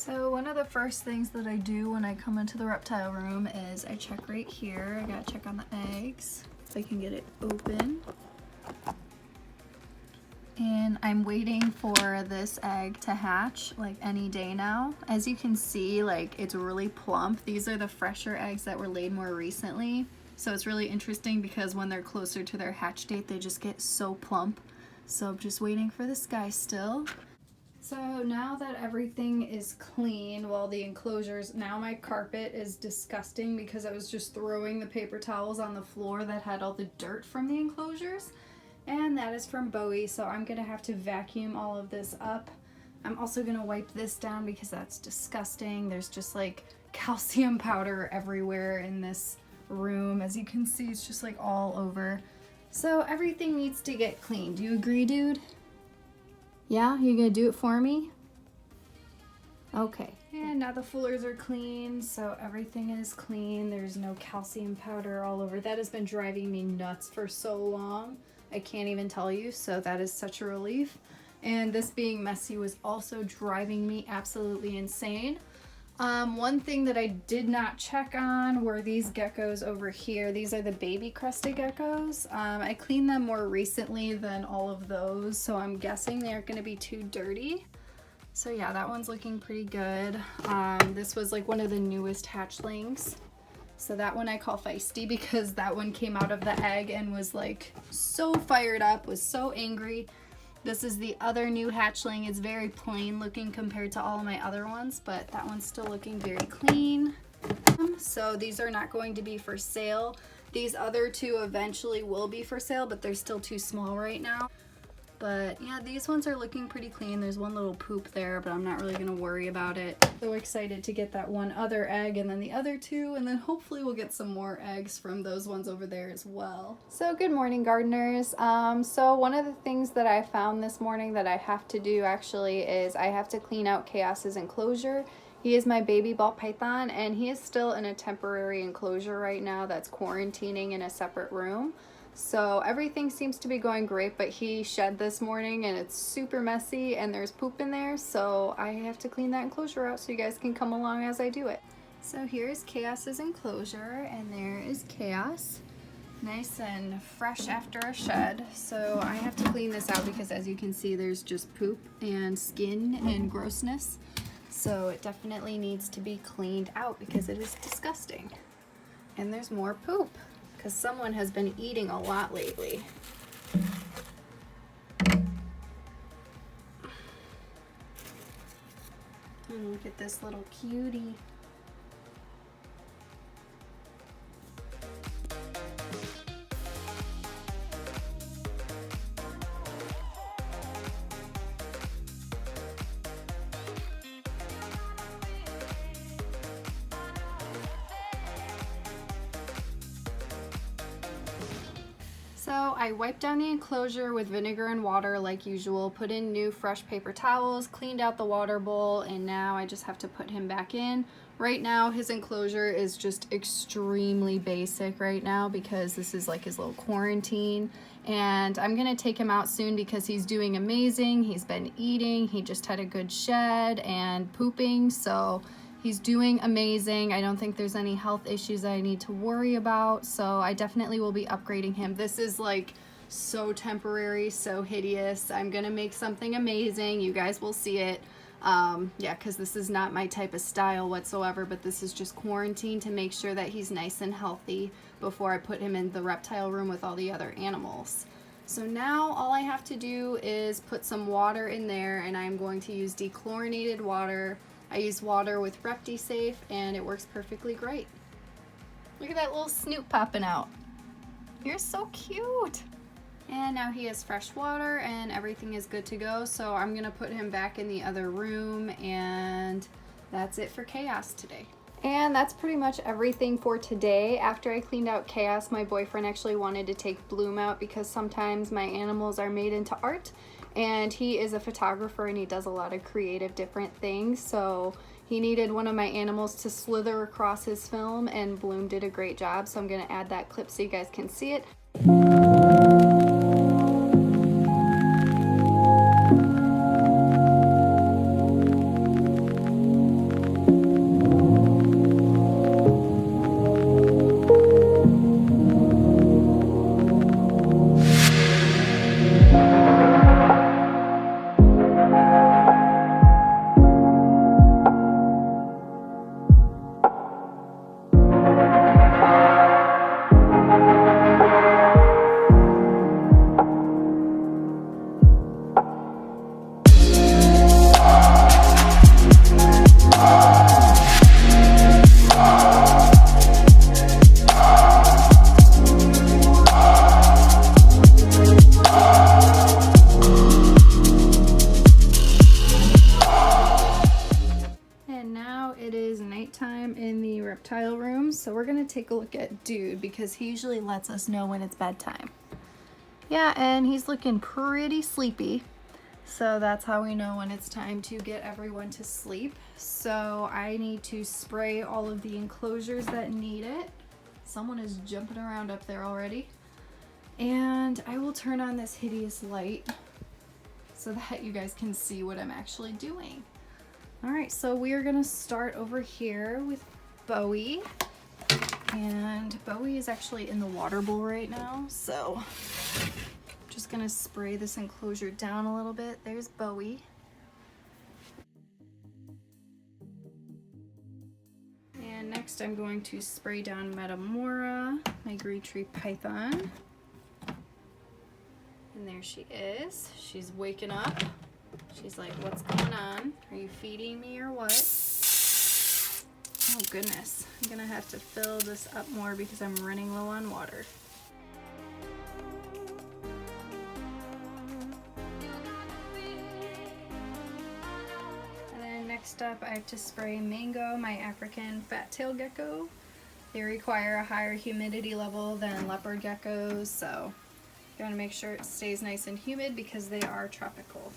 So one of the first things that I do when I come into the reptile room is I check right here. I gotta check on the eggs if I can get it open. And I'm waiting for this egg to hatch like any day now. As you can see, like it's really plump. These are the fresher eggs that were laid more recently. So it's really interesting because when they're closer to their hatch date, they just get so plump. So I'm just waiting for this guy still. So now that everything is clean, well, the enclosures, now my carpet is disgusting because I was just throwing the paper towels on the floor that had all the dirt from the enclosures. And that is from Bowie, so I'm gonna have to vacuum all of this up. I'm also gonna wipe this down because that's disgusting. There's just like calcium powder everywhere in this room. As you can see, it's just like all over. So everything needs to get cleaned. Do you agree, dude? Yeah, you gonna do it for me? Okay. And now the fullers are clean, so everything is clean. There's no calcium powder all over. That has been driving me nuts for so long. I can't even tell you, so that is such a relief. And this being messy was also driving me absolutely insane. One thing that I did not check on were these geckos over here. These are the baby crested geckos. I cleaned them more recently than all of those, so I'm guessing they aren't going to be too dirty. So yeah, that one's looking pretty good. This was like one of the newest hatchlings. So that one I call feisty because that one came out of the egg and was like so fired up, was so angry. This is the other new hatchling. It's very plain looking compared to all of my other ones, but that one's still looking very clean. So these are not going to be for sale. These other two eventually will be for sale, but they're still too small right now. But yeah, these ones are looking pretty clean. There's one little poop there, but I'm not really gonna worry about it. So excited to get that one other egg and then the other two, and then hopefully we'll get some more eggs from those ones over there as well. So good morning, gardeners. So one of the things that I found this morning that I have to do actually is I have to clean out Chaos's enclosure. He is my baby ball python, and he is still in a temporary enclosure right now that's quarantining in a separate room. So everything seems to be going great, but he shed this morning and it's super messy and there's poop in there, so I have to clean that enclosure out so you guys can come along as I do it. So here's Chaos's enclosure, and there is Chaos. Nice and fresh after a shed. So I have to clean this out because as you can see there's just poop and skin and grossness. So it definitely needs to be cleaned out because it is disgusting. And there's more poop, because someone has been eating a lot lately. And look at this little cutie. So I wiped down the enclosure with vinegar and water like usual, put in new fresh paper towels, cleaned out the water bowl, and now I just have to put him back in. Right now his enclosure is just extremely basic right now because this is like his little quarantine, and I'm gonna take him out soon because he's doing amazing. He's been eating, he just had a good shed and pooping, so he's doing amazing. I don't think there's any health issues that I need to worry about, so I definitely will be upgrading him. This is like so temporary, so hideous. I'm gonna make something amazing. You guys will see it. Yeah, because this is not my type of style whatsoever, but this is just quarantine to make sure that he's nice and healthy before I put him in the reptile room with all the other animals. So now all I have to do is put some water in there, and I'm going to use dechlorinated water. I use water with ReptiSafe and it works perfectly great. Look at that little snoot popping out. You're so cute. And now he has fresh water and everything is good to go. So I'm gonna put him back in the other room, and that's it for Chaos today. And that's pretty much everything for today. After I cleaned out Chaos, my boyfriend actually wanted to take Bloom out because sometimes my animals are made into art. And he is a photographer and he does a lot of creative different things, so he needed one of my animals to slither across his film, and Bloom did a great job, so I'm going to add that clip so you guys can see it. reptile room. So we're gonna take a look at Dude because he usually lets us know when it's bedtime. Yeah, and he's looking pretty sleepy. So that's how we know when it's time to get everyone to sleep. So I need to spray all of the enclosures that need it. Someone is jumping around up there already. And I will turn on this hideous light so that you guys can see what I'm actually doing. All right, so we are gonna start over here with Bowie. And Bowie is actually in the water bowl right now, so I'm just gonna spray this enclosure down a little bit. There's Bowie. And next I'm going to spray down Metamora, my Great Tree Python. And there she is. She's waking up. She's like, what's going on? Are you feeding me or what? Oh goodness, I'm gonna have to fill this up more because I'm running low on water. And then next up I have to spray Mango, my African fat-tailed gecko. They require a higher humidity level than leopard geckos, so you want to make sure it stays nice and humid because they are tropical.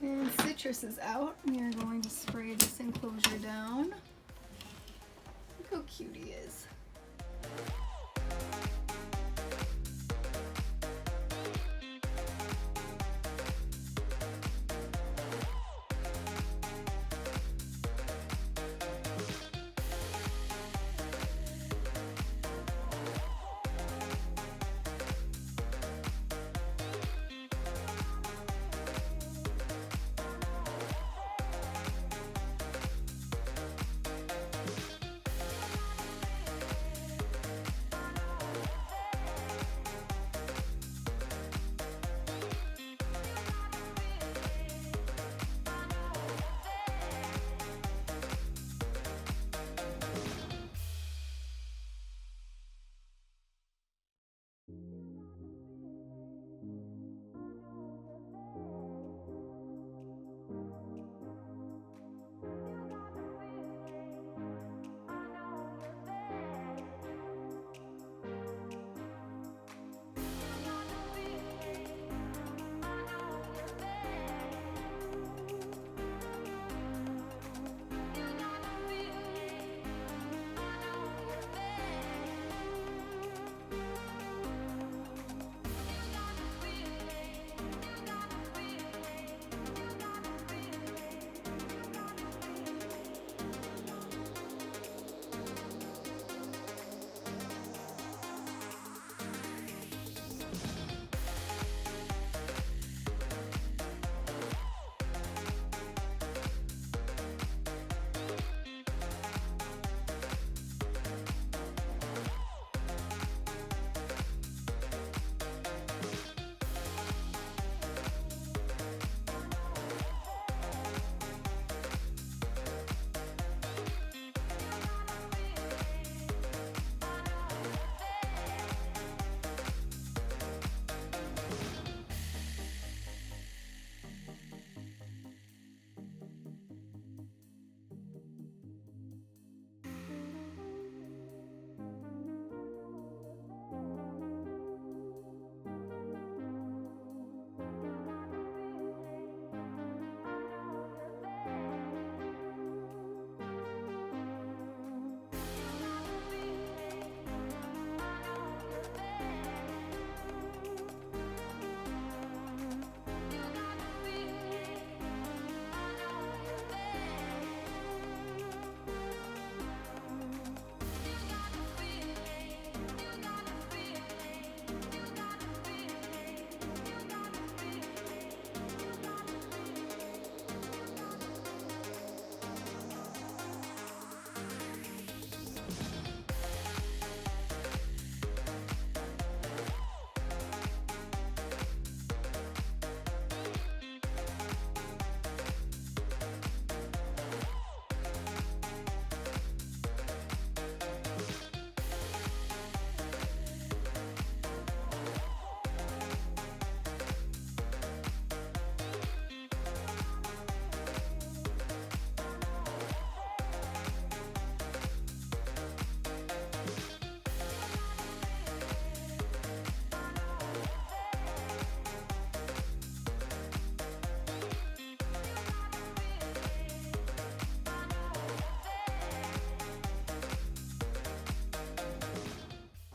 And Citrus is out. We are going to spray this enclosure down. Look how cute he is.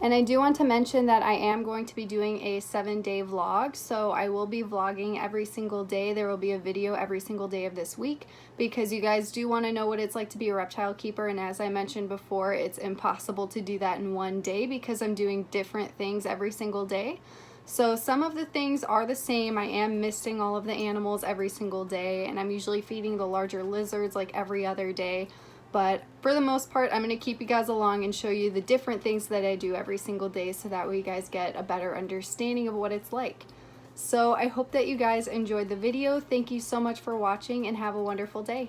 And I do want to mention that I am going to be doing a 7-day vlog, so I will be vlogging every single day. There will be a video every single day of this week because you guys do want to know what it's like to be a reptile keeper, and as I mentioned before, it's impossible to do that in one day because I'm doing different things every single day. So some of the things are the same. I am misting all of the animals every single day, and I'm usually feeding the larger lizards like every other day. But for the most part, I'm going to keep you guys along and show you the different things that I do every single day so that way you guys get a better understanding of what it's like. So I hope that you guys enjoyed the video. Thank you so much for watching and have a wonderful day.